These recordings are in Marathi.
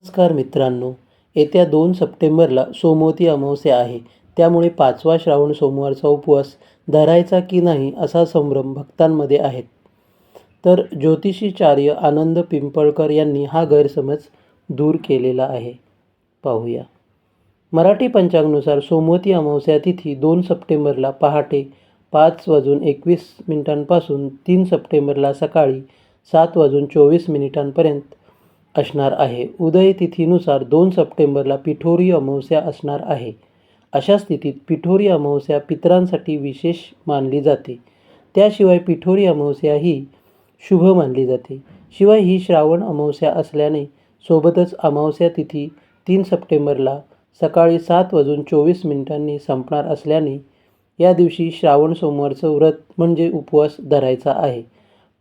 नमस्कार मित्रांनो, येत्या 2 सप्टेंबरला सोमवती अमावस्या आहे. त्यामुळे 5वा श्रावण सोमवारचा उपवास धरायचा की नाही असा संभ्रम भक्तांमध्ये आहे. तर ज्योतिषीचार्य आनंद पिंपळकर यांनी हा गैरसमज दूर केलेला आहे. पाहूया. मराठी पंचांगानुसार सोमवती अमावस्या तिथी 2 सप्टेंबरला पहाटे 5:21 पासून 3 सप्टेंबरला सकाळी 7:24 असणार आहे. उदय तिथीनुसार 2 सप्टेंबरला पिठोरी अमावस्या असणार आहे. अशा स्थितीत पिठोरी अमावस्या पितरांसाठी विशेष मानली जाते. त्याशिवाय पिठोरी अमावस्या ही शुभ मानली जाते. शिवाय ही श्रावण अमावस्या असल्याने सोबतच अमावस्या तिथी 3 सप्टेंबरला सकाळी 7:24 संपणार असल्याने या दिवशी श्रावण सोमवारचं व्रत म्हणजे उपवास धरायचा आहे.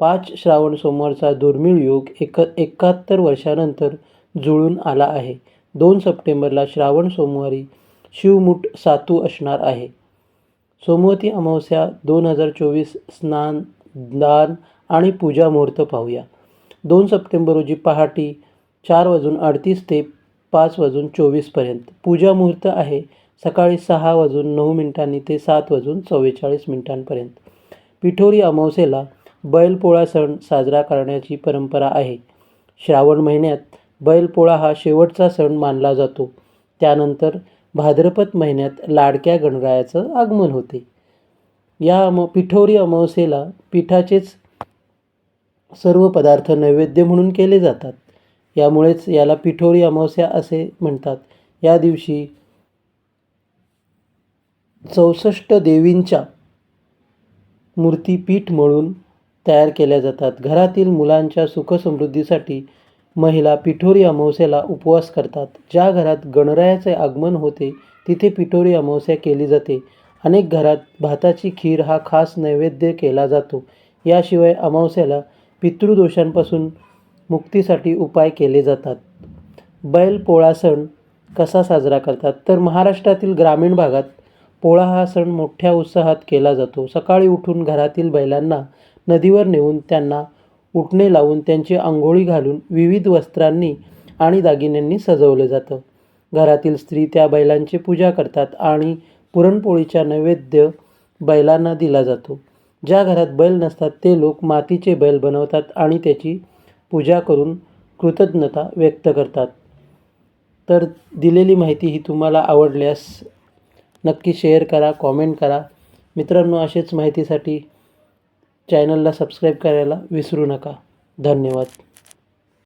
5 श्रावण सोमवारचा दुर्मिळ योग 71 वर्षानंतर जुळून आला आहे. 2 सप्टेंबरला श्रावण सोमवारी शिवमुठ सातू असणार आहे. सोमवती अमावस्या 2024 स्नान, दान आणि पूजा मुहूर्त पाहूया. 2 सप्टेंबर रोजी पहाटे 4:38 ते 5:24 पूजा मुहूर्त आहे सकाळी 6:09 ते 7:44 पिठोरी अमावस्येला बैलपोळा सण साजरा करण्याची परंपरा आहे. श्रावण महिन्यात बैलपोळा हा शेवटचा सण मानला जातो. त्यानंतर भाद्रपद महिन्यात लाडक्या गणरायाचं आगमन होते. या पिठोरी अमावस्येला पिठाचेच सर्व पदार्थ नैवेद्य म्हणून केले जातात. यामुळेच याला पिठोरी अमावस्या असे म्हणतात. या दिवशी 64 देवींच्या मूर्ती पीठ मळून तयार केल्या जातात. घरातील मुलांच्या सुखसमृद्धीसाठी महिला पिठोरी अमावस्येला उपवास करतात. ज्या घरात गणरायाचे आगमन होते तिथे पिठोरी अमावस्या केली जाते. अनेक घरात भाताची खीर हा खास नैवेद्य केला जातो. याशिवाय अमावस्येला पितृदोषांपासून मुक्तीसाठी उपाय केले जातात. बैलपोळा सण कसा साजरा करतात तर महाराष्ट्रातील ग्रामीण भागात पोळा हा सण मोठ्या उत्साहात केला जातो. सकाळी उठून घरातील बैलांना नदीवर नेऊन त्यांना उटणे लावून त्यांची आंघोळी घालून विविध वस्त्रांनी आणि दागिन्यांनी सजवलं जातं. घरातील स्त्री त्या बैलांची पूजा करतात आणि पुरणपोळीचा नैवेद्य बैलांना दिला जातो. ज्या घरात बैल नसतात ते लोक मातीचे बैल बनवतात आणि त्याची पूजा करून कृतज्ञता व्यक्त करतात. तर दिलेली माहिती ही तुम्हाला आवडल्यास नक्की शेअर करा, कॉमेंट करा. मित्रांनो, असेच माहितीसाठी चॅनलला सबस्क्राईब करायला विसरू नका. धन्यवाद.